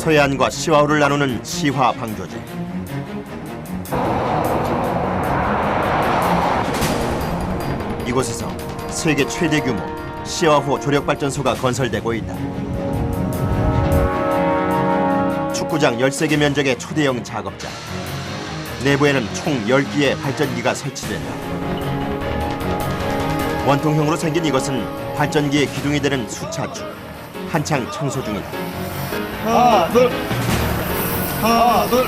서해안과 시화호를 나누는 시화 방조제. 이곳에서 세계 최대 규모 시화호 조력발전소가 건설되고 있다. 축구장 13개 면적의 초대형 작업장. 내부에는 총 10기의 발전기가 설치된다. 원통형으로 생긴 이것은 발전기의 기둥이 되는 수차축. 한창 청소 중이다. 하나, 둘. 하나, 둘.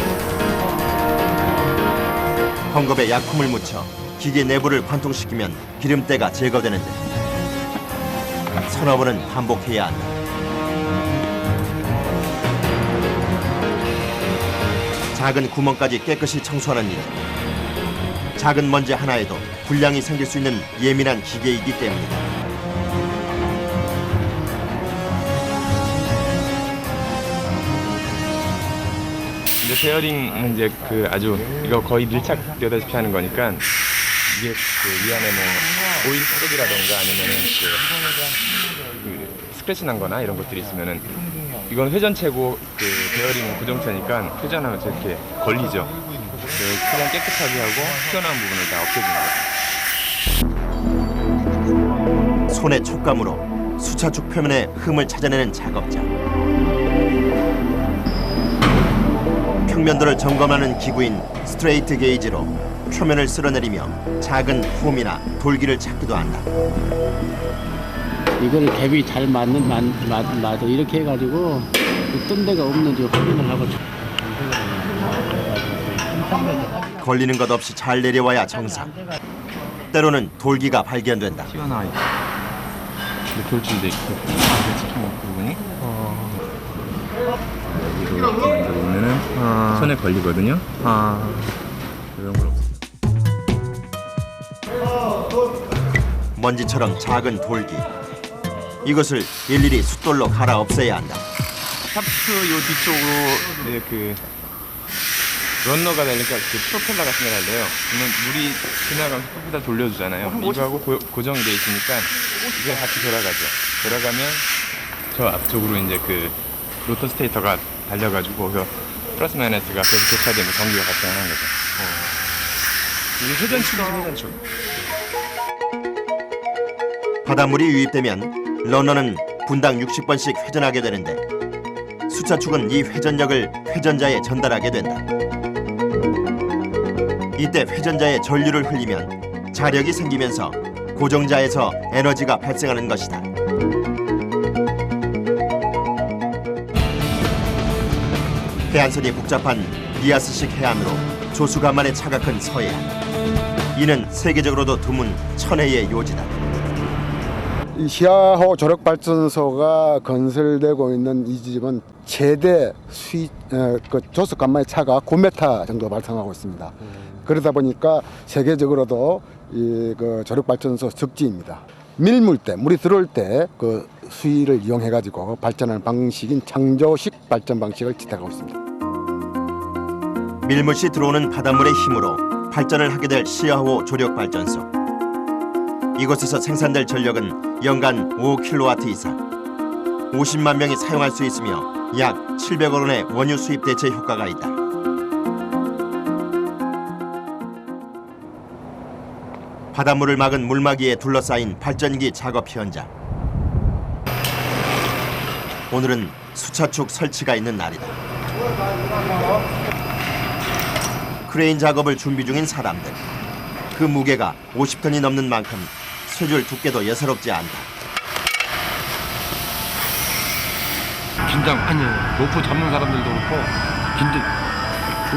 헝겊에 약품을 묻혀 기계 내부를 관통시키면 기름때가 제거되는데 서너 번은 반복해야 한다. 작은 구멍까지 깨끗이 청소하는 일. 작은 먼지 하나에도 불량이 생길 수 있는 예민한 기계이기 때문이다. 이제 베어링은 이제 그 아주 이거 거의 밀착되다시피 하는 거니까 이게 그 이 안에 뭐 오일 소독이라던가 아니면은 그 스크래치 난 거나 이런 것들이 있으면은 이건 회전체고 그 베어링은 고정체니까 회전하면서 이렇게 걸리죠. 그냥 깨끗하게 하고 튀어나온 부분을 다 없애주는 거죠. 손의 촉감으로 수차축 표면에 흠을 찾아내는 작업장. 평면도를 점검하는 기구인 스트레이트 게이지로 표면을 쓸어내리며 작은 홈이나 돌기를 찾기도 한다. 이거를 갭이 잘 맞는 이렇게 해가지고 뜬 데가 없는지 확인을 하고 걸리는 것 없이 잘 내려와야 정상. 때로는 돌기가 발견된다. 튀어나와 있고 돌출돼 있고 찍혀놓은 부분이 여기로 이렇게 보면은 손에 걸리거든요. 이런 걸 먼지처럼 작은 돌기. 이것을 일일이 숫돌로 갈아 없애야 한다. 샤프트 요 뒤쪽으로 네, 그 런너가 되니까 그 프로펠러 같은 걸 할래요. 그러면 물이 지나가면서 프로펠러 돌려주잖아요. 이거하고 고정이 돼 있으니까 이게 같이 돌아가죠. 돌아가면 저 앞쪽으로 이제 그 로터 스테이터가 달려가지고 그 플러스 마이너스가 계속 교차되면 전기가 발생하는 거죠. 이게 회전축이죠, 회전축. 바닷물이 유입되면 러너는 분당 60번씩 회전하게 되는데 수차축은 이 회전력을 회전자에 전달하게 된다. 이때 회전자에 전류를 흘리면 자력이 생기면서 고정자에서 에너지가 발생하는 것이다. 해안선이 복잡한 리아스식 해안으로 조수간만에 차가 큰 서해안. 이는 세계적으로도 드문 천혜의 요지다. 이 시화호 조력발전소가 건설되고 있는 이 지점은 최대 조수 간만의 차가 9m 정도 발생하고 있습니다. 그러다 보니까 세계적으로도 그 조력발전소 적지입니다. 밀물 때 물이 들어올 때 그 수위를 이용해 가지고 발전하는 방식인 창조식 발전 방식을 지탱하고 있습니다. 밀물씨 들어오는 바닷물의 힘으로 발전을 하게 될 시화호 조력발전소. 이곳에서 생산될 전력은 연간 5kW 이상. 50만 명이 사용할 수 있으며 약 700억 원의 원유 수입 대체 효과가 있다. 바닷물을 막은 물막이에 둘러싸인 발전기 작업 현장. 오늘은 수차축 설치가 있는 날이다. 크레인 작업을 준비 중인 사람들. 그 무게가 50톤이 넘는 만큼 쇠줄 두께도 예사롭지 않다. 긴장 많이 해요. 로프 잡는 사람들도 그렇고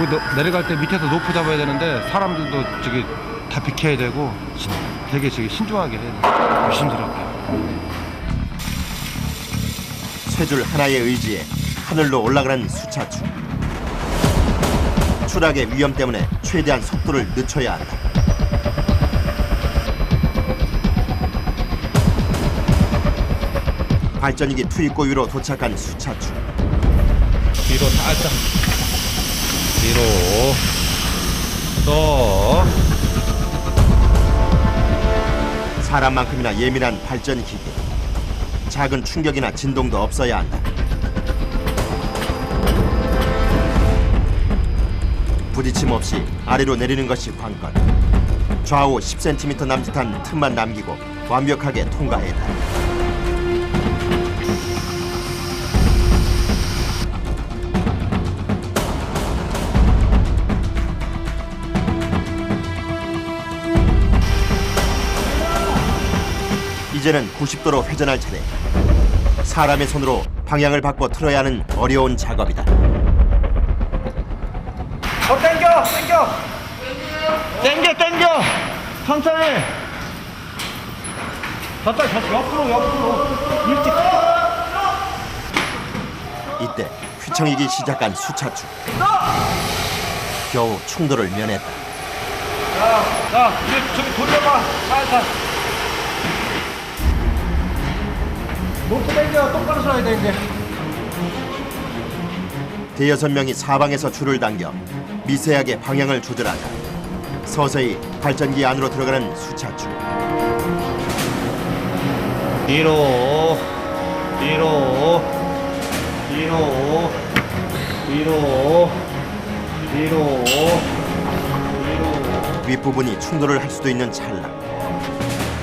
이거 내려갈 때 밑에서 로프 잡아야 되는데 사람들도 저기 다 비켜야 되고 되게 저기 신중하게 해야 돼요. 조심스럽게. 쇠줄 하나의 의지에 하늘로 올라가는 수차축. 추락의 위험 때문에 최대한 속도를 늦춰야 한다. 발전기 투입구 위로 도착한 수차축. 뒤로 살짝 뒤로 또 사람만큼이나 예민한 발전 기계. 작은 충격이나 진동도 없어야 한다. 부딪힘 없이 아래로 내리는 것이 관건. 좌우 10cm 남짓한 틈만 남기고 완벽하게 통과했다. 이제는 90도로 회전할 차례. 사람의 손으로 방향을 바꿔 틀어야 하는 어려운 작업이다. 땡겨 천천히 저쪽 옆으로 일찍. 이때 휘청이기 시작한 수차축. 겨우 충돌을 면했다. 자 이제 저기 돌려봐 살살. 높게 당겨. 똑바로 서야 돼 이제. 대여섯 명이 사방에서 줄을 당겨 미세하게 방향을 조절하다 서서히 발전기 안으로 들어가는 수차축. 뒤로 윗부분이 충돌을 할 수도 있는 찰나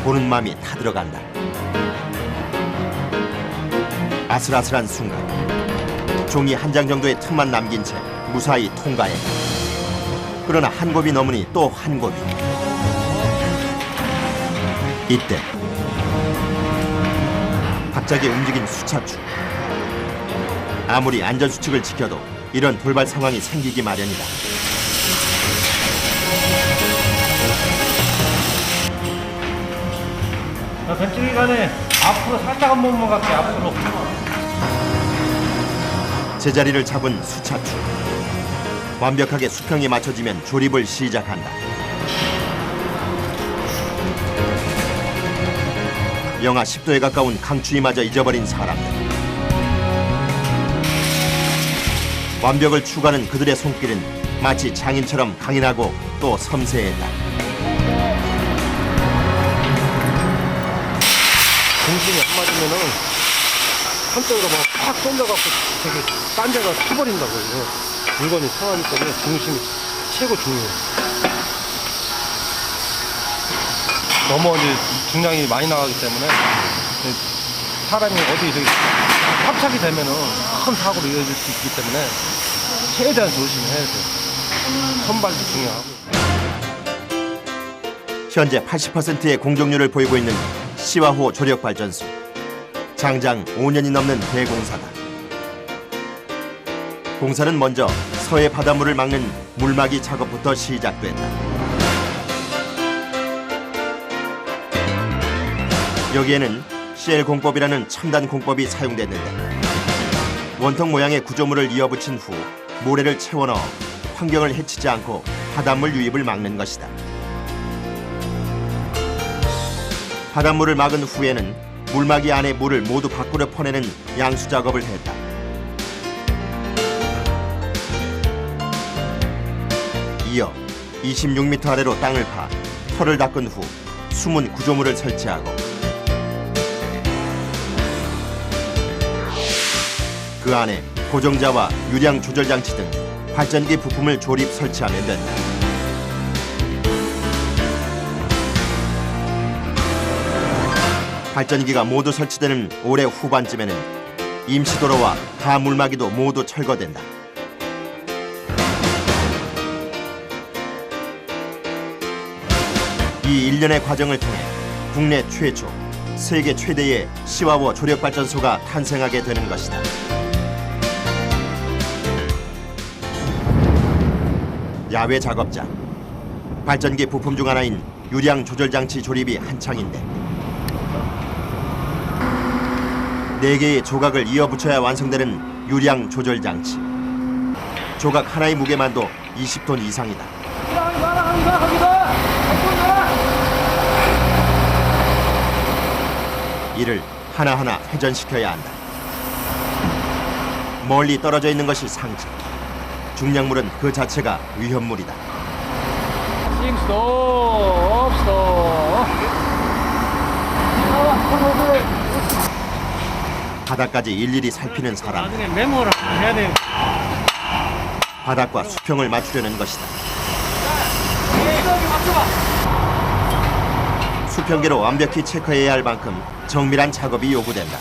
보는 마음이 타들어간다. 아슬아슬한 순간 종이 한 장 정도의 틈만 남긴 채 무사히 통과했다. 그러나 한 곱이 넘으니 또 한 곱이. 이때 갑자기 움직인 수차축. 아무리 안전수칙을 지켜도 이런 돌발 상황이 생기기 마련이다. 자 벤치기 간에 앞으로 살짝 한 번만 갈게. 앞으로. 제자리를 잡은 수차축. 완벽하게 수평이 맞춰지면 조립을 시작한다. 영하 10도에 가까운 강추위마저 잊어버린 사람들. 완벽을 추구하는 그들의 손길은 마치 장인처럼 강인하고 또 섬세했다. 중심이 안 맞으면은 한쪽으로 막 팍 쏠려갖고 되게 딴 데가 타버린다고요. 물건이 상하기 때문에 중심이 최고 중요해요. 너무 이제 중량이 많이 나가기 때문에 사람이 어디 저기 합착이 되면은 큰 사고로 이어질 수 있기 때문에 최대한 조심해야 돼요. 선발도 중요하고. 현재 80%의 공정률을 보이고 있는 시와호 조력발전소. 장장 5년이 넘는 대공사다. 공사는 먼저 서해 바닷물을 막는 물막이 작업부터 시작됐다. 여기에는 CL 공법이라는 첨단 공법이 사용됐는데 원통 모양의 구조물을 이어붙인 후 모래를 채워넣어 환경을 해치지 않고 바닷물 유입을 막는 것이다. 바닷물을 막은 후에는 물막이 안에 물을 모두 밖으로 퍼내는 양수 작업을 했다. 이어 26m 아래로 땅을 파 털을 닦은 후 숨은 구조물을 설치하고 그 안에 고정자와 유량 조절 장치 등 발전기 부품을 조립 설치하면 된다. 발전기가 모두 설치되는 올해 후반쯤에는 임시도로와 가물막이도 모두 철거된다. 이 일련의 과정을 통해 국내 최초, 세계 최대의 시와워 조력발전소가 탄생하게 되는 것이다. 야외 작업장. 발전기 부품 중 하나인 유량 조절 장치 조립이 한창인데 4개의 조각을 이어붙여야 완성되는 유량 조절 장치. 조각 하나의 무게만도 20톤 이상이다. 이를 하나하나 회전시켜야 한다. 멀리 떨어져 있는 것이 상징. 중량물은 그 자체가 위험물이다. 바닥까지 일일이 살피는 사람. 나중에 메모를 해야 돼. 바닥과 수평을 맞추려는 것이다. 수평계로 완벽히 체크해야 할 만큼 정밀한 작업이 요구된다.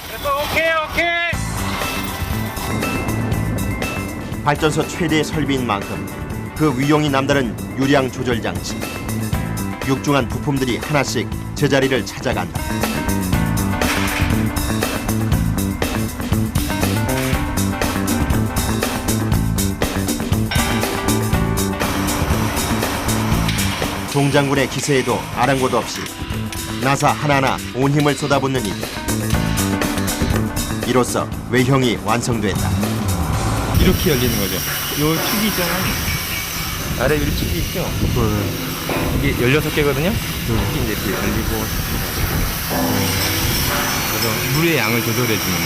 발전소 최대의 설비인 만큼 그 위용이 남다른 유량 조절 장치. 육중한 부품들이 하나씩 제자리를 찾아간다. 종장군의 기세에도 아랑곳 없이 나사 하나하나 온 힘을 쏟아붓는 이들. 이로써 외형이 완성됐다. 이렇게 열리는 거죠. 요 축이 있잖아요. 아래 위로 축이 있죠. 이게 16개거든요. 축이 이제 이렇게 열리고. 그래서 물의 양을 조절해주는.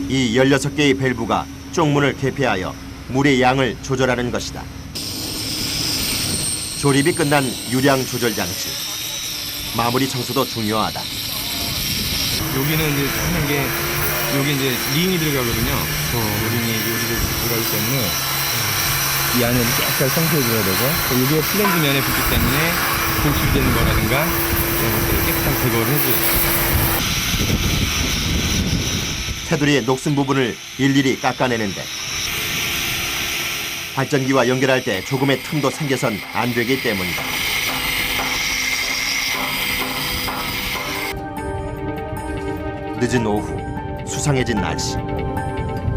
이 16개의 밸브가 쪽문을 개폐하여 물의 양을 조절하는 것이다. 조립이 끝난 유량 조절 장치. 마무리 청소도 중요하다. 여기는 이제 하는 게 여기 이제 링이 들어가거든요. 링이 여기로 들어가기 때문에 이 안을 깨끗하게 청소해줘야 되고 여기가 플랜드 면에 붙기 때문에 분출되는 거라든가 이런 것들을 깨끗하게 제거를 해줘요. 테두리의 녹슨 부분을 일일이 깎아내는데 발전기와 연결할 때 조금의 틈도 생겨선 안 되기 때문이다. 늦은 오후, 수상해진 날씨.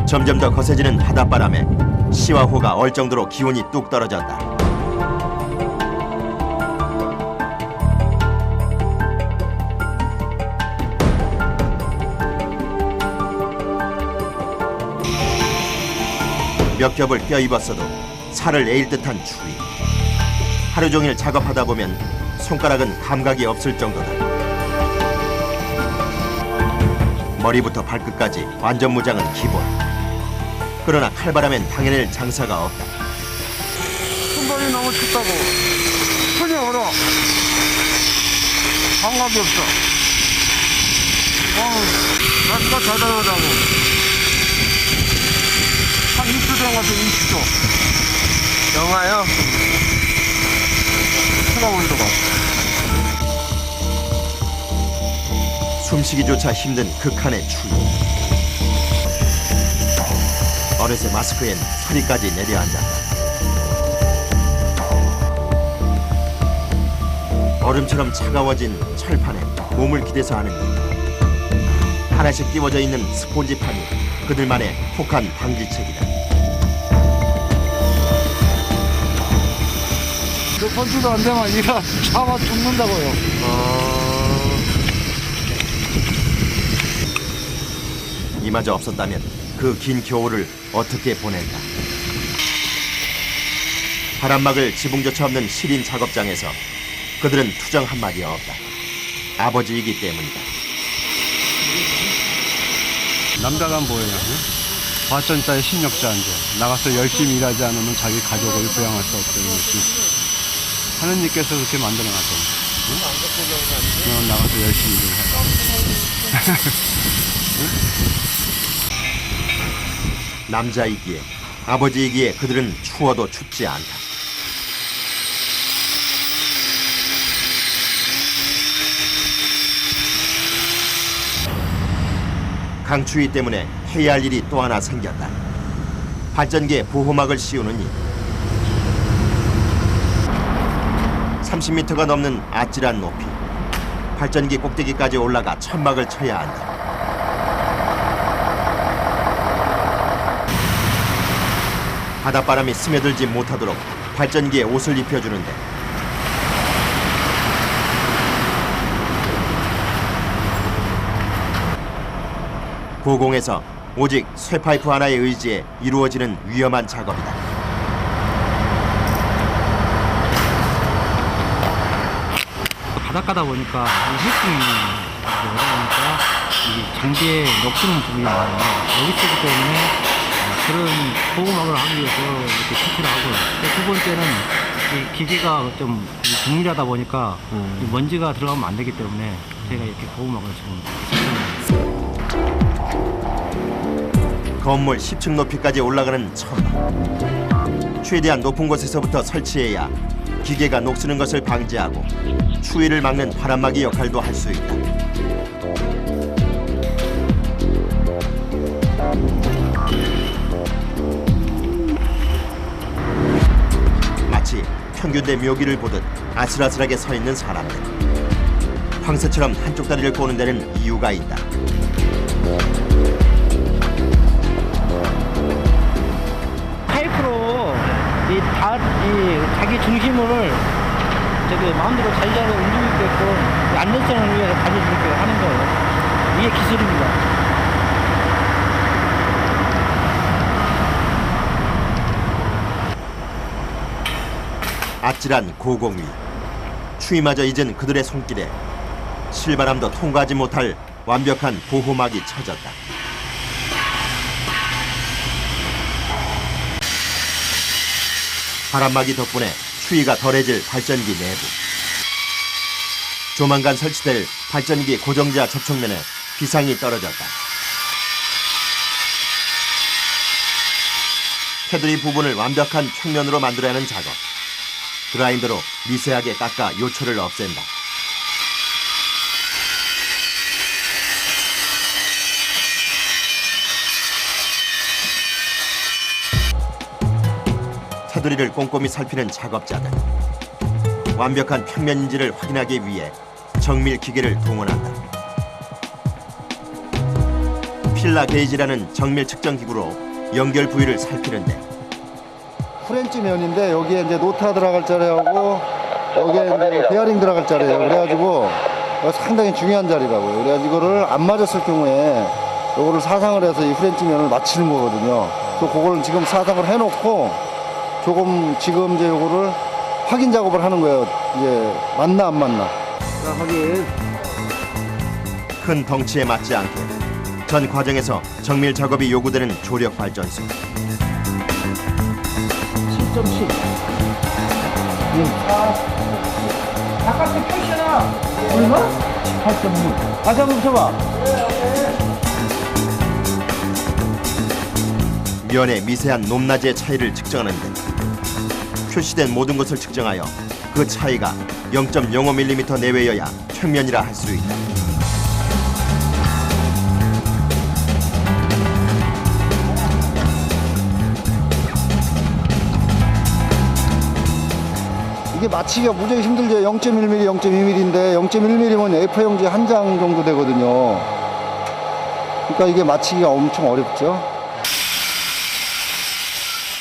점점 더 거세지는 바닷바람에 시와 호가 얼 정도로 기온이 뚝 떨어졌다. 몇 겹을 껴입었어도 살을 에일 듯한 추위. 하루 종일 작업하다 보면 손가락은 감각이 없을 정도다. 머리부터 발끝까지 완전 무장은 기본. 그러나 칼바람엔 당해낼 장사가 없다. 손발이 너무 춥다고 손이 얼어. 감각이 없어. 날씨가 대단하다고. 한 20도 된 것 같아. 20도. 영하요? 추가 온도가. 숨쉬기조차 힘든 극한의 추위. 어느새 마스크엔 서리까지 내려앉았다. 얼음처럼 차가워진 철판에 몸을 기대서 하는 일. 하나씩 띄워져 있는 스폰지판이 그들만의 혹한 방지책이다. 몇 번째도 안 되면 이라 차마 죽는다고요. 이마저 없었다면 그 긴 겨울을 어떻게 보낼까? 바람막을 지붕조차 없는 시린 작업장에서 그들은 투정 한마디 없다. 아버지이기 때문이다. 남자가 뭐예요? 발전자의 신력자인데 나가서 열심히 일하지 않으면 자기 가족을 부양할 수 없다는 것이 하느님께서 그렇게 만들어놨잖아요. 응? 나가서 열심히 일을 해라. 남자이기에 아버지이기에 그들은 추워도 춥지 않다. 강추위 때문에 해야 할 일이 또 하나 생겼다. 발전기에 보호막을 씌우는 일. 30m가 넘는 아찔한 높이. 발전기 꼭대기까지 올라가 천막을 쳐야 한다. 바닷바람이 스며들지 못하도록 발전기에 옷을 입혀주는데 고공에서 오직 쇠파이프 하나의 의지에 이루어지는 위험한 작업이다. 바닷가다 보니까 해충이 어려우니까 이 장비에 녹슬는 부분이 많아요. 여기 있기 때문에 그런 보호막을 하기 위해서 이렇게 채취를 하고요. 두 번째는 이 기계가 좀 정밀하다 보니까 이 먼지가 들어가면 안 되기 때문에 저희가 이렇게 보호막을 지금 설치합니다. 건물 10층 높이까지 올라가는 천막. 최대한 높은 곳에서부터 설치해야 기계가 녹쓰는 것을 방지하고 추위를 막는 바람막이 역할도 할 수 있다. 마치 평균대 묘기를 보듯 아슬아슬하게 서 있는 사람들. 황새처럼 한쪽 다리를 꼬는 데는 이유가 있다. 파이프로 이 자기 중심을 저기 마음대로 자유자재로 움직일 수 있고 안전성을 위해서 가져주게 하는 거예요. 이게 기술입니다. 아찔한 고공위. 추위마저 잊은 그들의 손길에 실바람도 통과하지 못할 완벽한 보호막이 쳐졌다. 바람막이 덕분에 추위가 덜해질 발전기 내부. 조만간 설치될 발전기 고정자 접촉면에 비상이 떨어졌다. 테두리 부분을 완벽한 평면으로 만들어야 하는 작업. 그라인더로 미세하게 깎아 요철을 없앤다. 테두리를 꼼꼼히 살피는 작업자들. 완벽한 평면인지를 확인하기 위해 정밀 기계를 동원한다. 필라 게이지라는 정밀 측정 기구로 연결 부위를 살피는데 프렌치 면인데 여기에 이제 노타 들어갈 자리하고 여기에 이제 베어링 들어갈 자리예요. 그래가지고 상당히 중요한 자리라고요. 그래가지고 이거를 안 맞았을 경우에 이거를 사상을 해서 이 프렌치 면을 맞추는 거거든요. 그래서 그걸 지금 사상을 해놓고 조금 지금 이제 이거를 확인 작업을 하는 거예요. 이제 맞나 안 맞나. 자, 확인. 큰 덩치에 맞지 않게 전 과정에서 정밀 작업이 요구되는 조력 발전소. 7.7. 바깥에 표시나 얼마? 8.6. 다시 한번 쳐봐. 면의 미세한 높낮이의 차이를 측정하는데 표시된 모든 것을 측정하여 그 차이가 0.05mm 내외여야 평면이라 할 수 있다. 이게 맞히기가 무지하게 힘들죠. 0.1mm, 0.2mm인데 0.1mm면 A4 용지 한 장 정도 되거든요. 그러니까 이게 맞히기가 엄청 어렵죠.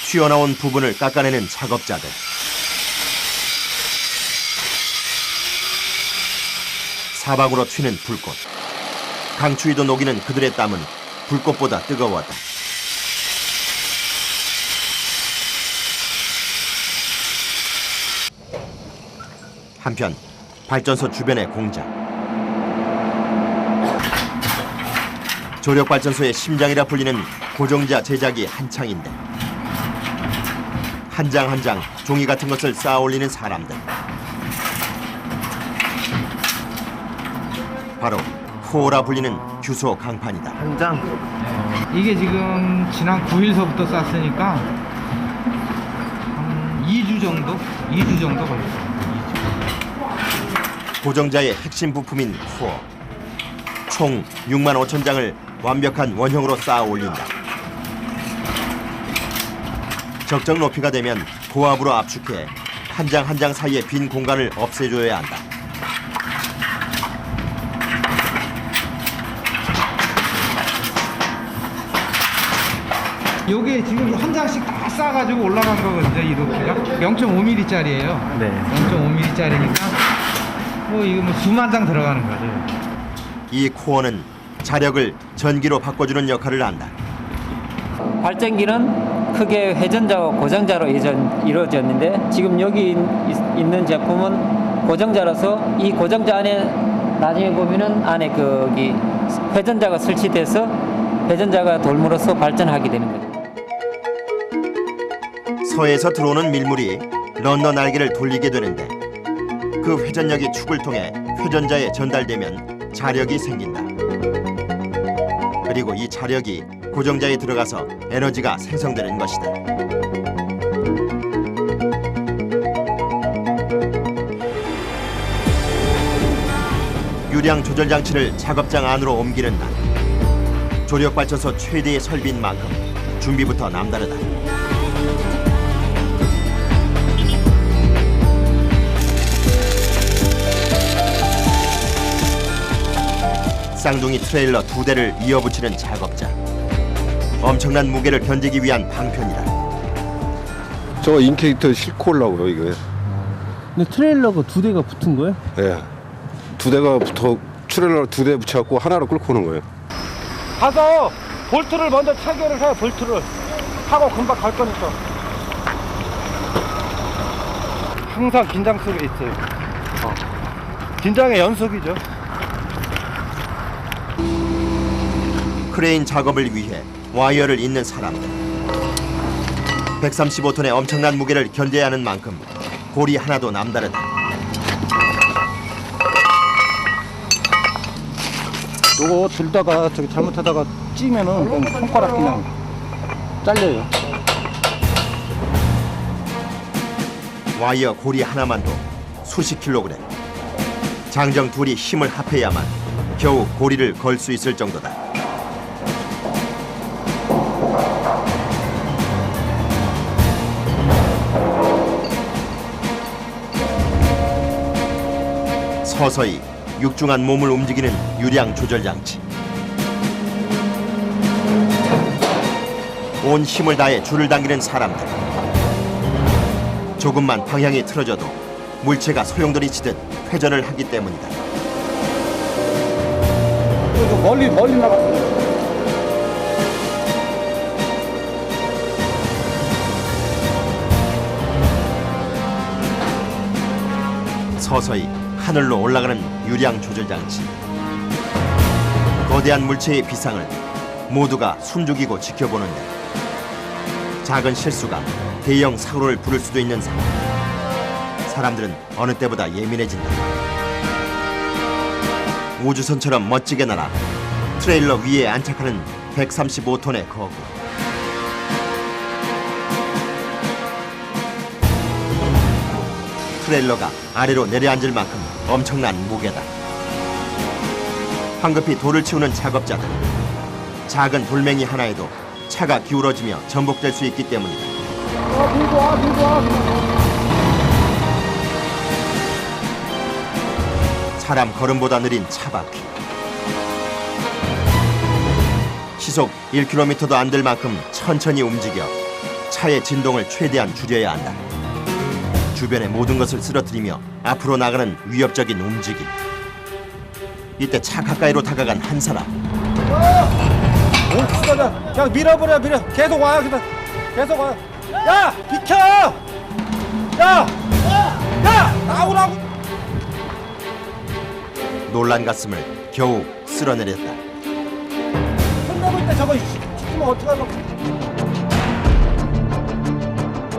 튀어나온 부분을 깎아내는 작업자들. 사방으로 튀는 불꽃. 강추위도 녹이는 그들의 땀은 불꽃보다 뜨거웠다. 한편 발전소 주변의 공장. 조력발전소의 심장이라 불리는 고정자 제작이 한창인데 한 장 한 장 종이 같은 것을 쌓아 올리는 사람들. 바로 호라 불리는 규소 강판이다. 한 장. 이게 지금 지난 9일서부터 쌌으니까 한 2주 정도? 2주 정도 걸렸어요. 고정자의 핵심 부품인 코어. 총 6만 5천 장을 완벽한 원형으로 쌓아 올린다. 적정 높이가 되면 고압으로 압축해 한 장 한 장 사이의 빈 공간을 없애줘야 한다. 요게 지금 한 장씩 다 싸가지고 올라간 거거든요. 이 높이가 0.5mm짜리예요. 네. 0.5mm짜리니까 뭐 이거 뭐 수만 장 들어가는 거죠. 이 코어는 자력을 전기로 바꿔주는 역할을 한다. 발전기는 크게 회전자와 고정자로 이루어졌는데 지금 여기 있는 제품은 고정자라서 이 고정자 안에 나중에 보면은 안에 거기 회전자가 설치돼서 회전자가 돌므로써 발전하게 되는 거죠. 서에서 들어오는 밀물이 런너 날개를 돌리게 되는데 그 회전력이 축을 통해 회전자에 전달되면 자력이 생긴다. 그리고 이 자력이 고정자에 들어가서 에너지가 생성되는 것이다. 유량 조절 장치를 작업장 안으로 옮기는 날. 조력발전소 최대의 설비인 만큼 준비부터 남다르다. 쌍둥이 트레일러 2대를 이어붙이는 작업자. 엄청난 무게를 견디기 위한 방편이다. 저 인케이터 싣고 오려고요, 이거. 근데 트레일러가 2대가 붙은 거예요? 예. 2대가 붙어, 트레일러 2대 붙여갖고 하나로 끌고 오는 거예요. 가서 볼트를 먼저 체결을 해요. 볼트를 하고 금방 갈 거니까. 항상 긴장 속에 있어요. 긴장의 연속이죠. 크레인 작업을 위해 와이어를 잇는 사람들. 135톤의 엄청난 무게를 견뎌야 하는 만큼 골이 하나도 남다르다. 요거 들다가 저기 잘못하다가 찌면은 그냥 손가락 그냥 잘려요. 와이어 고리 하나만도 수십 킬로그램. 장정 둘이 힘을 합해야만 겨우 고리를 걸 수 있을 정도다. 서서히 육중한 몸을 움직이는 유량 조절 장치. 온 힘을 다해 줄을 당기는 사람들. 조금만 방향이 틀어져도 물체가 소용돌이 치듯 회전을 하기 때문이다. 멀리 나갔어요. 서서히 하늘로 올라가는 유량 조절 장치. 거대한 물체의 비상을 모두가 숨죽이고 지켜보는데 작은 실수가 대형 사고를 부를 수도 있는 상황. 사람들은 어느 때보다 예민해진다. 우주선처럼 멋지게 날아 트레일러 위에 안착하는 135톤의 거구. 트레일러가 아래로 내려앉을 만큼 엄청난 무게다. 황급히 돌을 치우는 작업자들. 작은 돌멩이 하나에도 차가 기울어지며 전복될 수 있기 때문이다. 밀고 와. 사람 걸음보다 느린 차바퀴. 시속 1km도 안 될 만큼 천천히 움직여 차의 진동을 최대한 줄여야 한다. 주변의 모든 것을 쓰러뜨리며 앞으로 나가는 위협적인 움직임. 이때 차 가까이로 다가간 한 사람. 그냥 밀어. 계속 와. 계속 와. 야, 비켜! 야! 나오라고! 놀란 가슴을 겨우 쓸어내렸다. 손 있때 저거 시키면 어떡하려고.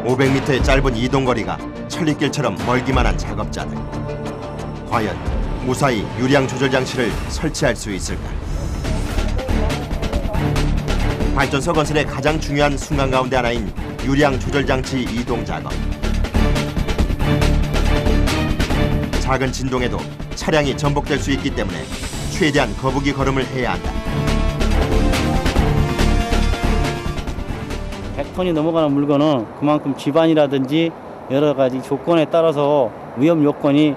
500m의 짧은 이동거리가 천리길처럼 멀기만 한 작업자들. 과연 무사히 유량 조절 장치를 설치할 수 있을까? 발전소 건설의 가장 중요한 순간 가운데 하나인 유량 조절 장치 이동 작업. 작은 진동에도 차량이 전복될 수 있기 때문에 최대한 거북이 걸음을 해야 한다. 100톤이 넘어가는 물건은 그만큼 집안이라든지 여러 가지 조건에 따라서 위험 요건이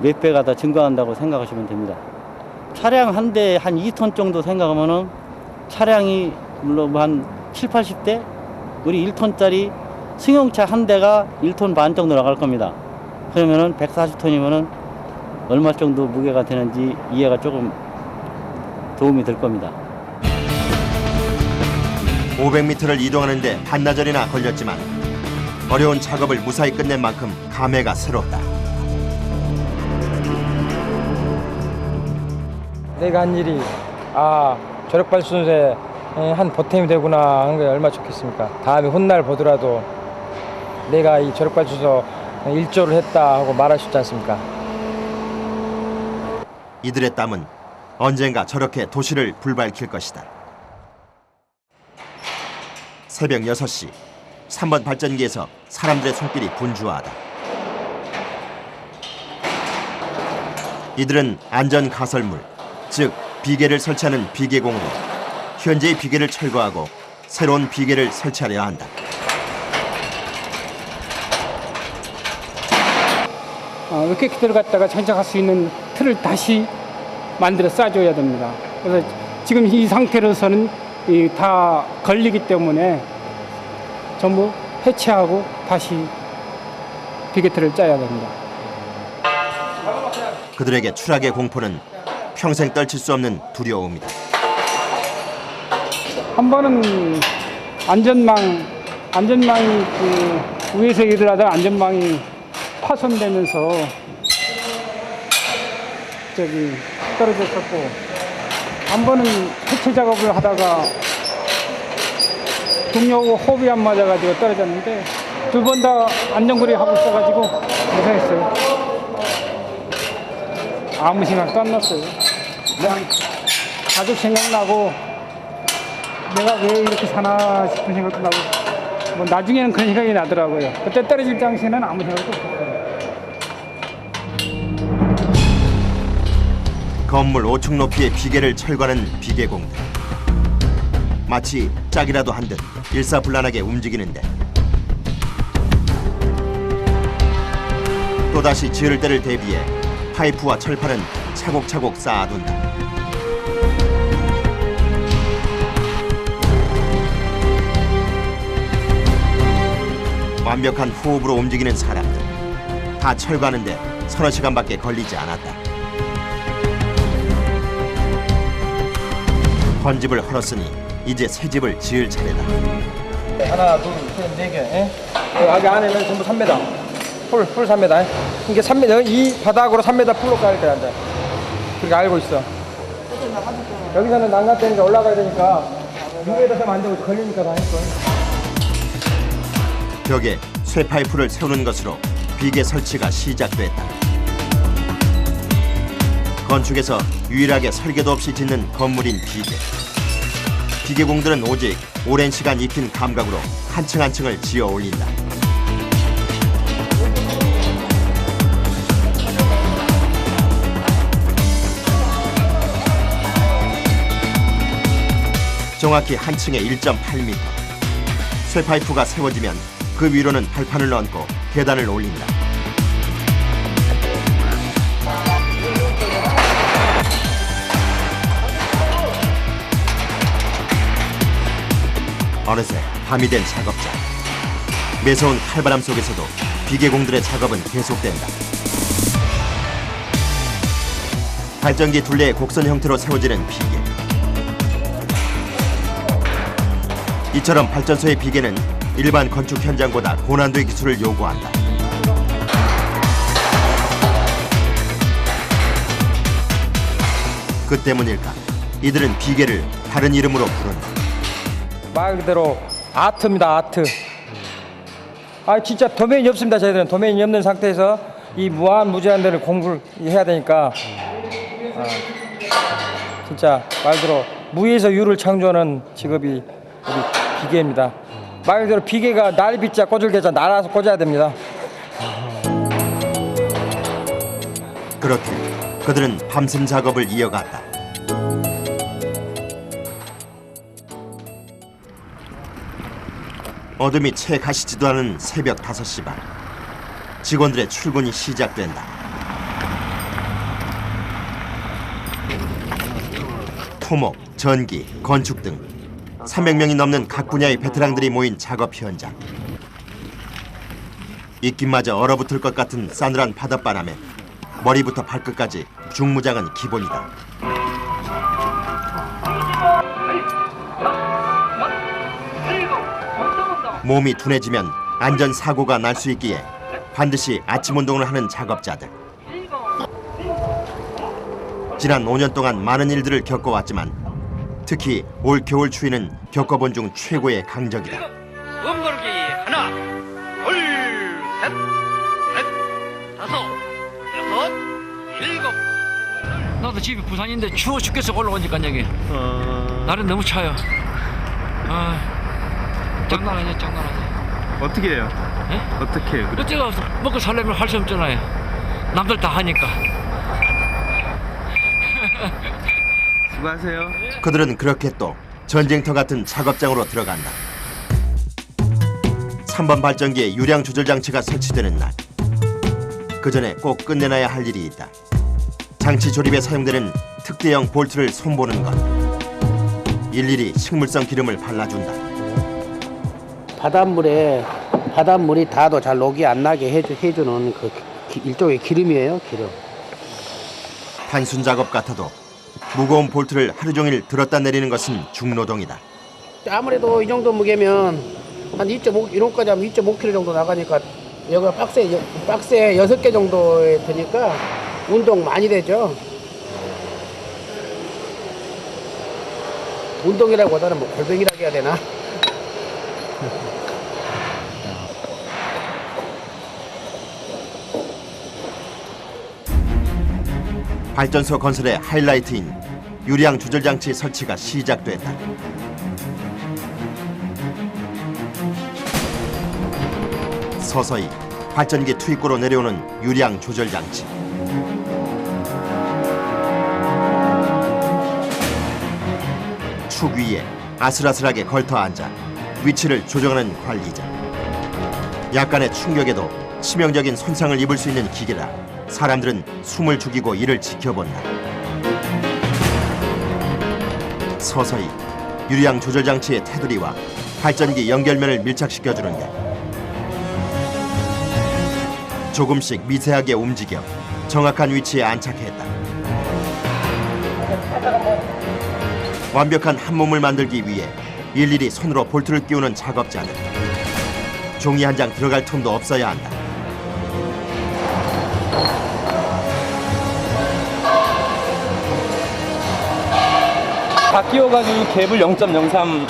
몇 배가 더 증가한다고 생각하시면 됩니다. 차량 한 대에 한 2톤 정도 생각하면은 차량이 물론 한 7, 80대? 우리 1톤짜리 승용차 한 대가 1톤 반 정도 나갈 겁니다. 그러면은 140톤이면은 얼마 정도 무게가 되는지 이해가 조금 도움이 될 겁니다. 500m를 이동하는데 반나절이나 걸렸지만 어려운 작업을 무사히 끝낸 만큼 감회가 새롭다. 내가 한 일이 조력발전소에 한 보탬이 되구나 하는 게 얼마나 좋겠습니까. 다음에 훗날 보더라도 내가 이 조력발전소 일조를 했다 하고 말할 수 있지 않습니까. 이들의 땀은 언젠가 저렇게 도시를 불밝힐 것이다. 새벽 6시 3번 발전기에서 사람들의 손길이 분주하다. 이들은 안전 가설물, 즉 비계를 설치하는 비계공으로 현재의 비계를 철거하고 새로운 비계를 설치하려 한다. 로켓기들을 갖다가 장착할 수 있는 틀을 다시 만들어 쏴줘야 됩니다. 그래서 지금 이 상태로서는 다 걸리기 때문에 전부 해체하고 다시 비계틀을 짜야 됩니다. 그들에게 추락의 공포는 평생 떨칠 수 없는 두려움이다. 한 번은 안전망이 위에서 일을 하다가 안전망이 파손되면서 떨어졌었고, 한 번은 해체 작업을 하다가 동료하고 호흡이 안 맞아가지고 떨어졌는데, 2번 다 안전고리 하고 있어가지고 무사했어요. 아무 생각도 안 났어요. 그냥 가족 생각나고 내가 왜 이렇게 사나 싶은 생각도 나고, 뭐 나중에는 그런 생각이 나더라고요. 그때 떨어질 당시에는 아무 생각도 없었어요. 건물 5층 높이의 비계를 철거하는 비계공들. 마치 짝이라도 한 듯 일사불란하게 움직이는데 또다시 지을 때를 대비해 파이프와 철판은 차곡차곡 쌓아둔다. 완벽한 호흡으로 움직이는 사람들. 다 철거하는데 서너 시간밖에 걸리지 않았다. 헌집을 헐었으니 이제 새 집을 지을 차례다. 하나, 둘, 셋, 4개. 여기 안에는 전부 3m. 풀 3m. 이게 3m, 이 바닥으로 3m 풀로 깔 거야, 이제. 그렇게 알고 있어. 여기서는 난간 때니까 올라가야 되니까 위에다서 만들고 걸리니까 다 했어. 벽에 쇠파이프를 세우는 것으로 비계 설치가 시작됐다. 건축에서 유일하게 설계도 없이 짓는 건물인 비계. 비계공들은 오직 오랜 시간 익힌 감각으로 한 층 한 층을 지어 올린다. 정확히 한 층에 1.8m. 쇠파이프가 세워지면 그 위로는 발판을 얹고 계단을 올린다. 어느새 밤이 된 작업장. 매서운 칼바람 속에서도 비계공들의 작업은 계속된다. 발전기 둘레의 곡선 형태로 세워지는 비계. 이처럼 발전소의 비계는 일반 건축 현장보다 고난도의 기술을 요구한다. 그 때문일까? 이들은 비계를 다른 이름으로 부른다. 말 그대로 아트입니다, 아트. 진짜 도메인이 없습니다. 저희들은 도메인이 없는 상태에서 이 무한 데를 공부를 해야 되니까 진짜 말 그대로 무에서 유를 창조하는 직업이 우리 비계입니다. 말 그대로 비계가 날빗자 꽂을게자 날아서 꽂아야 됩니다. 그렇게 그들은 밤샘 작업을 이어갔다. 어둠이 채 가시지도 않은 새벽 5시 반. 직원들의 출근이 시작된다. 토목, 전기, 건축 등 300명이 넘는 각 분야의 베테랑들이 모인 작업 현장. 입김마저 얼어붙을 것 같은 싸늘한 바닷바람에 머리부터 발끝까지 중무장은 기본이다. 몸이 둔해지면 안전사고가 날 수 있기에 반드시 아침 운동을 하는 작업자들. 지난 5년 동안 많은 일들을 겪어왔지만 특히 올 겨울 추위는 겪어본 중 최고의 강적이다. 몸걸기 하나, 둘, 셋, 넷, 다섯, 여섯, 일곱. 나도 집이 부산인데 추워 죽겠어 올라오니까 여기. 날은 너무 차요. 장난 아니야, 장난 아니야. 어떻게 해요? 예? 어떻게 해요? 어째가 먹고 살려면 할 수 없잖아요. 남들 다 하니까. 수고하세요. 그들은 그렇게 또 전쟁터 같은 작업장으로 들어간다. 3번 발전기에 유량 조절 장치가 설치되는 날. 그 전에 꼭 끝내놔야 할 일이 있다. 장치 조립에 사용되는 특대형 볼트를 손보는 것. 일일이 식물성 기름을 발라준다. 바닷물이 닿아도 잘 녹이 안 나게 해주는 그 일종의 기름이에요, 기름. 단순 작업 같아도 무거운 볼트를 하루 종일 들었다 내리는 것은 중노동이다. 아무래도 이 정도 무게면 한 2.5, 이런까지 하면 2.5kg 정도 나가니까 여기가 박스에 6개 정도에 드니까 운동 많이 되죠. 운동이라기보다는 뭐 골뱅이라고 해야 되나? 발전소 건설의 하이라이트인 유량 조절 장치 설치가 시작됐다. 서서히 발전기 투입구로 내려오는 유량 조절 장치. 축 위에 아슬아슬하게 걸터 앉아 위치를 조정하는 관리자. 약간의 충격에도 치명적인 손상을 입을 수 있는 기계라 사람들은 숨을 죽이고 이를 지켜본다. 서서히 유량 조절 장치의 테두리와 발전기 연결면을 밀착시켜주는데 조금씩 미세하게 움직여 정확한 위치에 안착했다. 완벽한 한 몸을 만들기 위해 일일이 손으로 볼트를 끼우는 작업자들. 종이 한 장 들어갈 틈도 없어야 한다. 다 끼워가지고 갭을 0.03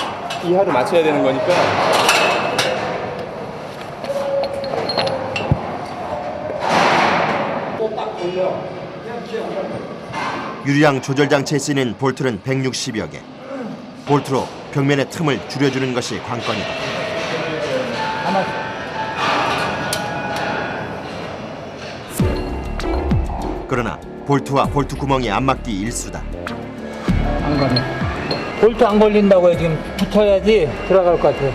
이하로 맞춰야 되는 거니까. 유량 조절 장치에 쓰이는 볼트는 160여 개. 볼트로 벽면의 틈을 줄여주는 것이 관건이다. 그러나 볼트와 볼트 구멍이 안 맞기 일수다. 안 가네. 볼트 안 걸린다고요. 지금 붙어야지 들어갈 것 같아요.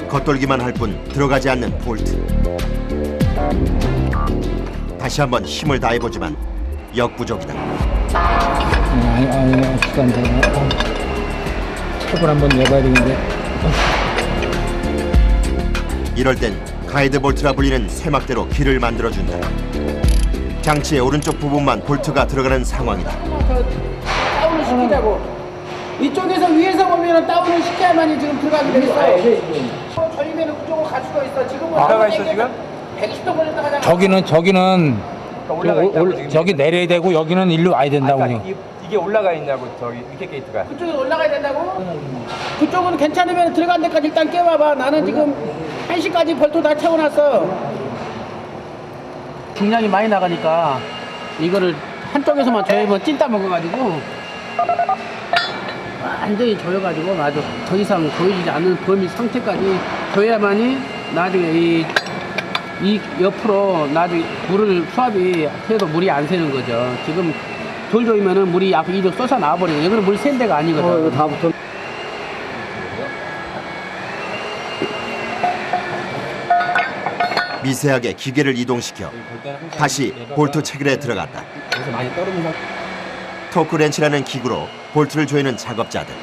겉돌기만 할 뿐 들어가지 않는 볼트. 다시 한번 힘을 다해보지만 역부족이다. 시간 되네. 톱을 한번 내봐야 되는데. 이럴 땐 가이드 볼트라 불리는 쇠막대로 길을 만들어준다. 장치의 오른쪽 부분만 볼트가 들어가는 상황이다. 다운을 시키자고. 이쪽에서 위에서 보면 다운을 시켜야만이 지금 들어가게 돼 있어. 저희면은 그쪽으로 갈 수가 있어. 지금은 들어가 있어 지금? 120도 걸렸다 가잖아. 저기는 올라가 있다고 지금. 저기 내려야 되고 여기는 일로 와야 된다고. 이게 올라가 있냐고 저기 위켓 게이트가. 그쪽에 올라가야 된다고? 그쪽은 괜찮으면 들어간 데까지 일단 깨워봐. 나는 지금 1시까지 볼트 다 채워놨어. 중량이 많이 나가니까 이거를 한쪽에서만 조여면 찐따 먹어가지고 완전히 조여가지고 아주 더 이상 조여지지 않는 범위 상태까지 조여야만이 나중에 이 옆으로 나중에 물을 수압이 해도 물이 안 새는 거죠. 지금 돌 조이면은 물이 앞에 이쪽 쏟아 나와버리고 여기는 물 샌 데가 아니거든. 이거 다 붙어. 미세하게 기계를 이동시켜 다시 볼트 체결에 들어갔다. 토크 렌치라는 기구로 볼트를 조이는 작업자들.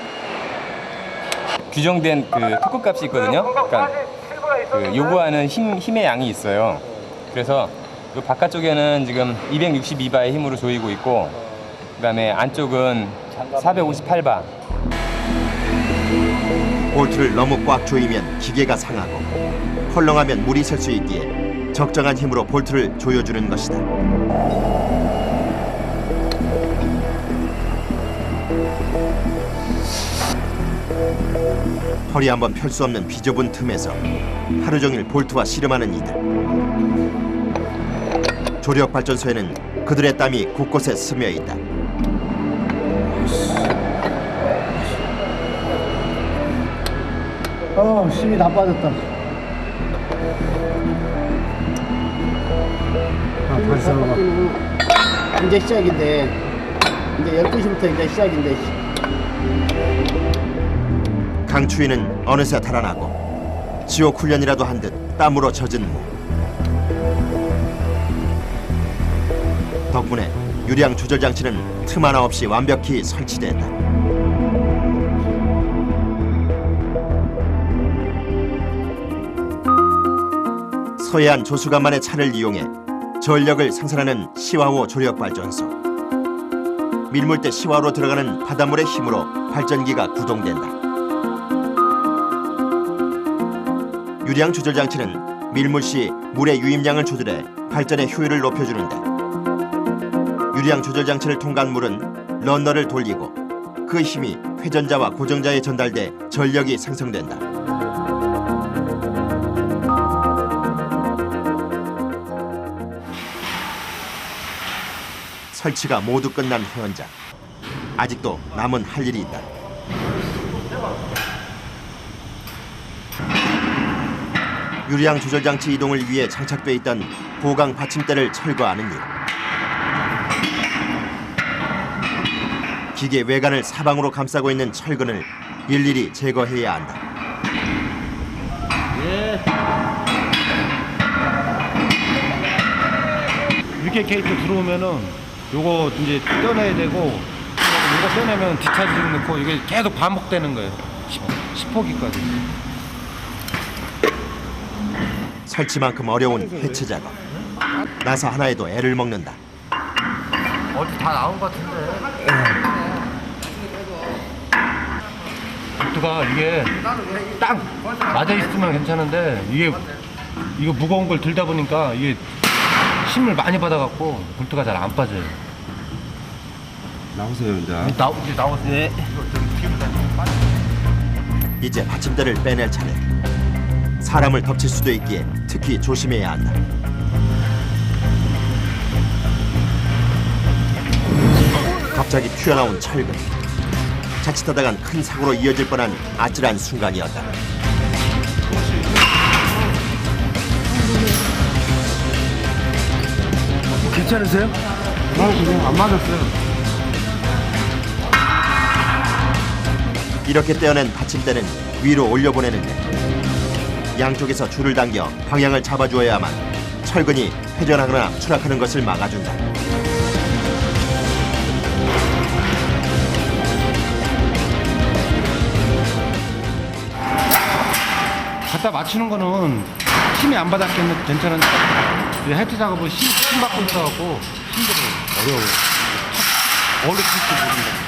규정된 그 토크 값이 있거든요. 그러니까 그 요구하는 힘의 양이 있어요. 그래서 요 바깥쪽에는 지금 262바의 힘으로 조이고 있고, 그다음에 안쪽은 458바. 볼트를 너무 꽉 조이면 기계가 상하고 헐렁하면 물이 셀 수 있기에 적정한 힘으로 볼트를 조여주는 것이다. 허리 한번 펼 수 없는 비좁은 틈에서 하루 종일 볼트와 씨름하는 이들. 조력 발전소에는 그들의 땀이 곳곳에 스며 있다. 힘이 다 빠졌다. 벌써 이제 시작인데 이제 12시부터 이제 시작인데 강추위는 어느새 달아나고 지옥 훈련이라도 한 듯 땀으로 젖은 목. 덕분에 유량 조절 장치는 틈 하나 없이 완벽히 설치됐다. 서해안 조수간만의 차를 이용해 전력을 생산하는 시화호 조력발전소. 밀물대 시화호로 들어가는 바닷물의 힘으로 발전기가 구동된다. 유량 조절 장치는 밀물 시 물의 유입량을 조절해 발전의 효율을 높여주는데, 유량 조절 장치를 통과한 물은 런너를 돌리고 그 힘이 회전자와 고정자에 전달돼 전력이 생성된다. 설치가 모두 끝난 현장. 아직도 남은 할 일이 있다. 유량 조절 장치 이동을 위해 장착돼 있던 보강 받침대를 철거하는 일. 기계 외관을 사방으로 감싸고 있는 철근을 일일이 제거해야 한다. 위계 케이트 들어오면은 요거 이제 떼어내야 되고, 요거 떼내면 디차징 넣고 이게 계속 반복되는 거예요. 10호기까지. 설치만큼 어려운 해체 작업. 나사 하나에도 애를 먹는다. 어디 다 나온 것 같은데. 볼트가 이게 딱 맞아 있으면 괜찮은데 이거 무거운 걸 들다 보니까 이게 힘을 많이 받아갖고 볼트가 잘 안 빠져요. 나오세요 이제. 이제 나오세요. 이제 받침대를 빼낼 차례. 사람을 덮칠 수도 있기에 특히 조심해야 한다. 갑자기 튀어나온 철근. 자칫하다간 큰 사고로 이어질 뻔한 아찔한 순간이었다. 괜찮으세요? 그냥 안 맞았어요. 이렇게 떼어낸 받침대는 위로 올려보내는데, 양쪽에서 줄을 당겨 방향을 잡아주어야만 철근이 회전하거나 추락하는 것을 막아준다. 갖다 맞추는 거는 힘이 안 받았겠는 괜찮은데 해체 작업은 힘 받고 있어갖고 힘들어요. 어려워요. 어렵게 모른다.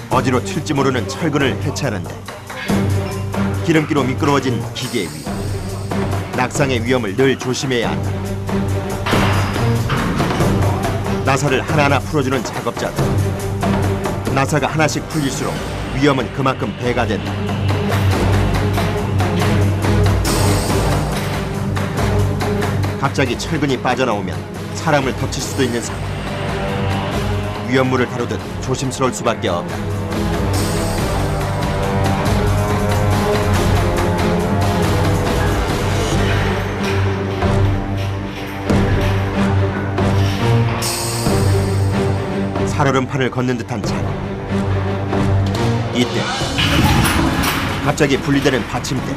어디로 튈지 모르는 철근을 해체하는데, 기름기로 미끄러워진 기계 위. 낙상의 위험을 늘 조심해야 한다. 나사를 하나하나 풀어주는 작업자들. 나사가 하나씩 풀릴수록 위험은 그만큼 배가 된다. 갑자기 철근이 빠져나오면 사람을 덮칠 수도 있는 상황. 위험물을 다루듯 조심스러울 수밖에 없다. 살얼음판을 걷는 듯한 작업. 이때 갑자기 분리되는 받침대.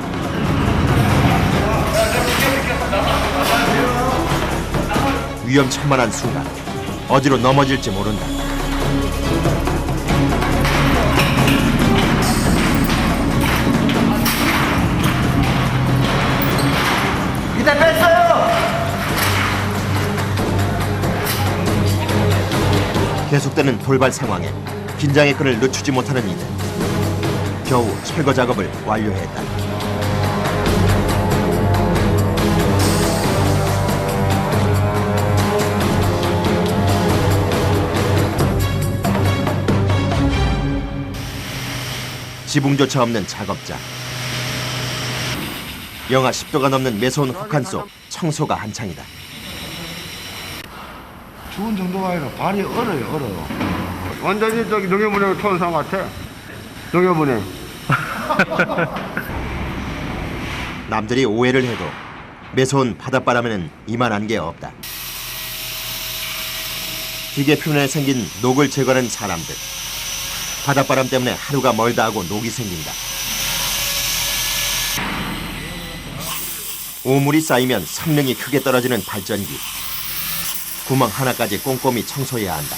위험천만한 순간, 어디로 넘어질지 모른다. 이제 뺐어요. 계속되는 돌발 상황에 긴장의 끈을 늦추지 못하는 이들. 겨우 철거 작업을 완료했다. 지붕조차 없는 작업자. 영하 10도가 넘는 매서운 혹한 속 청소가 한창이다. 추운 정도가 아니라 발이 얼어요. 완전히 저기 농협은행 투원상 같아. 농협은행. 남들이 오해를 해도 매서운 바닷바람에는 이만한 게 없다. 기계 표면에 생긴 녹을 제거하는 사람들. 바닷바람 때문에 하루가 멀다 하고 녹이 생긴다. 오물이 쌓이면 성능이 크게 떨어지는 발전기. 구멍 하나까지 꼼꼼히 청소해야 한다.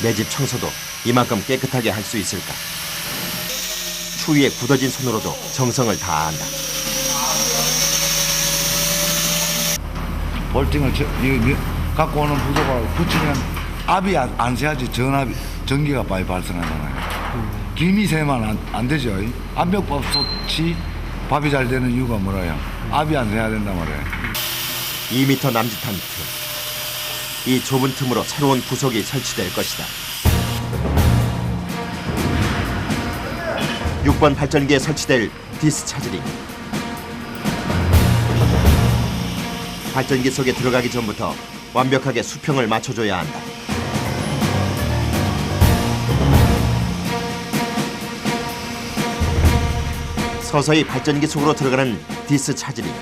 내 집 청소도 이만큼 깨끗하게 할 수 있을까? 추위에 굳어진 손으로도 정성을 다한다. 볼팅을 갖고 오는 부도가 붙이면 압이 안 새야지 전기가 많이 발생하잖아요. 김이 새면 안 되죠. 압력밥 솥이 밥이 잘 되는 이유가 뭐라요? 압이 안 새야 된단 말이에요. 2m 남짓한 틈. 이 좁은 틈으로 새로운 부속이 설치될 것이다. 6번 발전기에 설치될 디스차저링. 발전기 속에 들어가기 전부터 완벽하게 수평을 맞춰줘야 한다. 서서히 발전기 속으로 들어가는 디스차저링.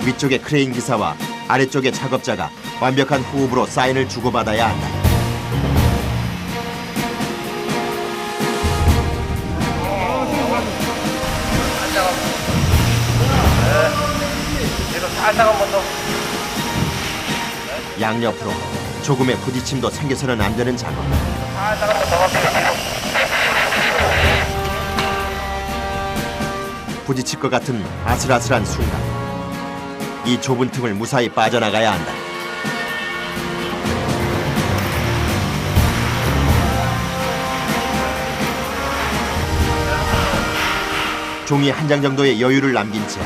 위쪽에 크레인 기사와 아래쪽의 작업자가 완벽한 호흡으로 사인을 주고받아야 한다. 양옆으로 조금의 부딪힘도 생겨서는 안 되는 작업. 부딪힐 것 같은 아슬아슬한 순간. 이 좁은 틈을 무사히 빠져나가야 한다. 종이 한 장 정도의 여유를 남긴 채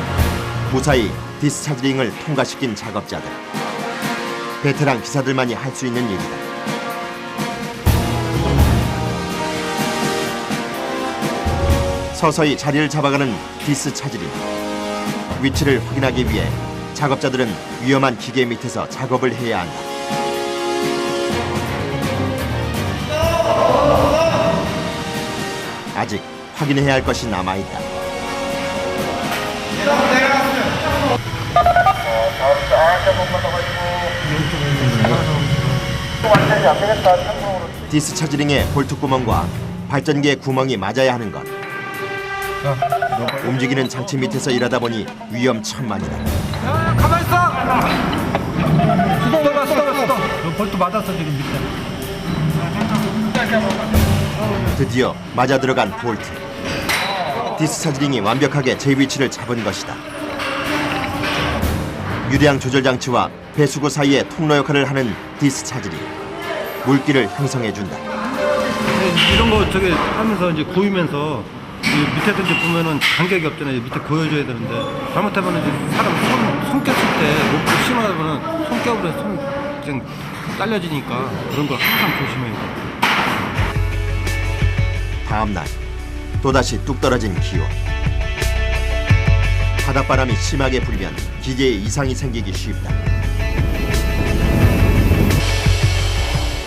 무사히 디스차저링을 통과시킨 작업자들. 베테랑 기사들만이 할 수 있는 일이다. 서서히 자리를 잡아가는 디스차저링. 위치를 확인하기 위해 작업자들은 위험한 기계 밑에서 작업을 해야 한다. 아직 확인해야 할 것이 남아있다. 디스차저링의 볼트 구멍과 발전기의 구멍이 맞아야 하는 것. 움직이는 장치 밑에서 일하다 보니 위험천만이다. 가만히 있어! 스톱! 볼트 맞았어 지금 밑에. 드디어 맞아 들어간 볼트. 디스차저링이 완벽하게 제 위치를 잡은 것이다. 유량 조절 장치와 배수구 사이에 통로 역할을 하는 디스차저링. 물기를 형성해준다. 이런 거 저기 하면서 이제 고이면서 밑에도 이제 보면은 간격이 없잖아요. 밑에 고여줘야 되는데 잘못하면 이제 사람 손 꼈을 때 목도 심하면 손격으로 손 그냥 잘려지니까 그런 거 항상 조심해야 돼요. 다음 날 또다시 뚝 떨어진 기온. 바닷바람이 심하게 불면 기계에 이상이 생기기 쉽다.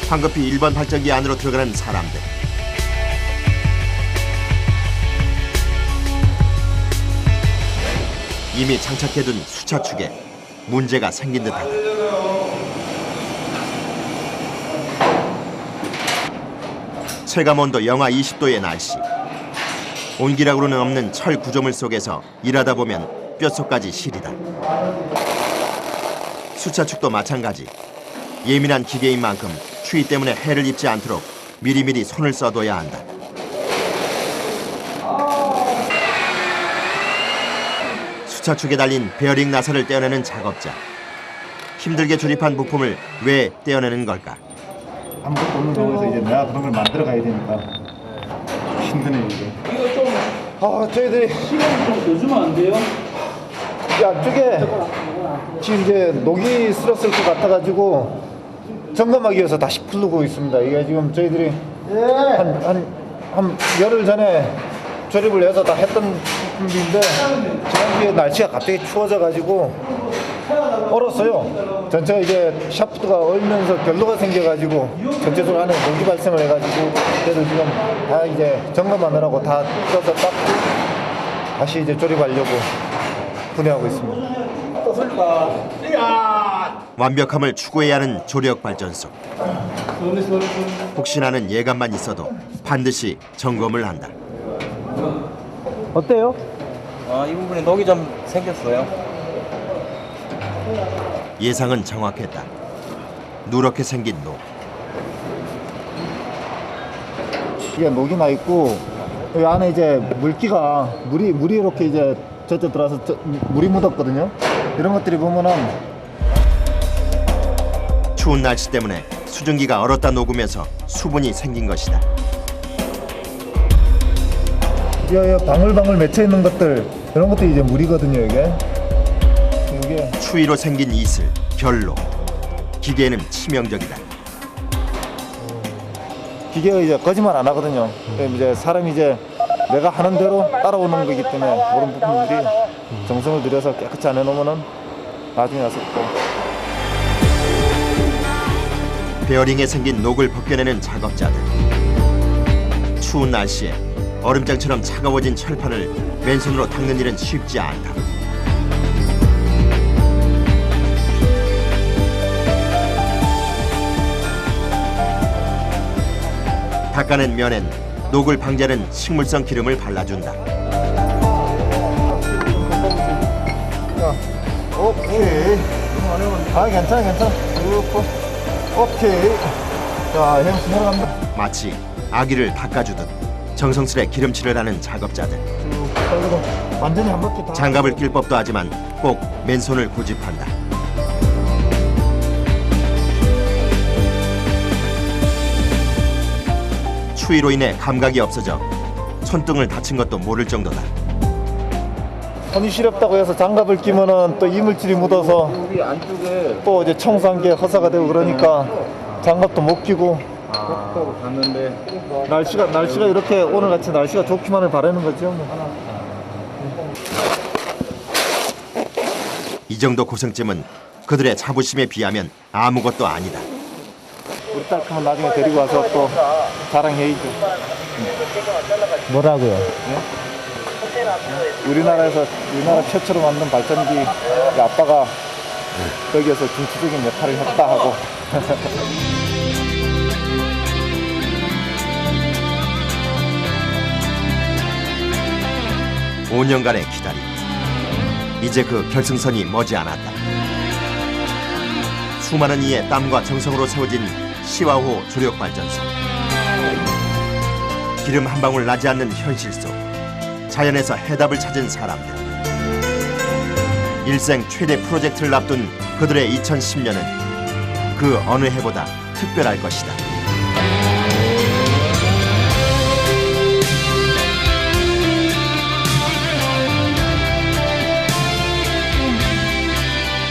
황급히 1번 발전기 안으로 들어가는 사람들. 이미 장착해둔 수차축에 문제가 생긴 듯하다. 체감온도 영하 20도의 날씨. 온기락으로는 없는 철 구조물 속에서 일하다 보면 뼛속까지 시리다. 수차축도 마찬가지. 예민한 기계인 만큼 추위 때문에 해를 입지 않도록 미리미리 손을 써둬야 한다. 수차축에 달린 베어링 나사를 떼어내는 작업자. 힘들게 조립한 부품을 왜 떼어내는 걸까? 아무것도 없는 상황에서 이제 내가 그런 걸 만들어 가야 되니까 힘드네 이게. 저희들이 시간 좀 늦으면 안 돼요? 안쪽에 지금 이제 녹이 쓸었을 것 같아가지고 점검하기 위해서 다시 풀고 있습니다. 이게 지금 저희들이 한 열흘 전에 조립을 해서 다 했던 부품인데 지난주에 날씨가 갑자기 추워져가지고 얼었어요. 전체가 이제 샤프트가 얼면서 결로가 생겨가지고 전체적으로 안에 공기 발생을 해가지고 그래서 지금 다 이제 점검하느라고 다 뜯어서 닦고 다시 이제 조립하려고 분해하고 있습니다. 완벽함을 추구해야 하는 조력 발전소. 혹시나는 예감만 있어도 반드시 점검을 한다. 어때요? 이 부분에 녹이 좀 생겼어요. 예상은 정확했다. 누렇게 생긴 녹. 이게 녹이 나 있고 여기 안에 이제 물기가 물이 이렇게 이제 저쪽 들어와서 물이 묻었거든요. 이런 것들이 보면은 추운 날씨 때문에 수증기가 얼었다 녹으면서 수분이 생긴 것이다. 이 방울방울 맺혀 있는 것들 이런 것들이 이제 물이거든요. 이게 추위로 생긴 이슬, 결로. 기계에는 치명적이다. 기계가 이제 거짓말 안 하거든요. 이제 사람이 이제 내가 하는 대로 따라오는 거기 때문에 그런 부분들이 정성을 들여서 깨끗이 안 해놓으면은 나중에 와서 또 베어링에 생긴 녹을 벗겨내는 작업자들. 추운 날씨에 얼음장처럼 차가워진 철판을 맨손으로 닦는 일은 쉽지 않다. 닦아낸 면엔 녹을 방지하는 식물성 기름을 발라준다. 오케이. 괜찮아. 오케이. 자, 햄스 내려갑니다. 마치 아기를 닦아주듯 정성스레 기름칠을 하는 작업자들. 그리고 완전히 한 바퀴 다. 장갑을 낄 법도 하지만 꼭 맨손을 고집한다. 추위로 인해 감각이 없어져 손등을 다친 것도 모를 정도다. 손이 시렵다고 해서 장갑을 끼면은 또 이물질이 묻어서 또 이제 청소한 게 허사가 되고 그러니까 장갑도 못 끼고 갔는데 날씨가 이렇게 오늘같이 날씨가 좋기만을 바라는 거죠. 이 정도 고생쯤은 그들의 자부심에 비하면 아무것도 아니다. 우리 딸 크면 나중에 데리고 와서 또 자랑해야죠. 뭐라고요? 네? 우리나라 최초로 만든 발전기 아빠가 거기에서 중추적인 역할을 했다 하고. 5년간의 기다림. 이제 그 결승선이 머지않았다. 수많은 이의 땀과 정성으로 세워진 시와호 조력발전소. 기름 한 방울 나지 않는 현실 속 자연에서 해답을 찾은 사람들. 일생 최대 프로젝트를 앞둔 그들의 2010년은 그 어느 해보다 특별할 것이다.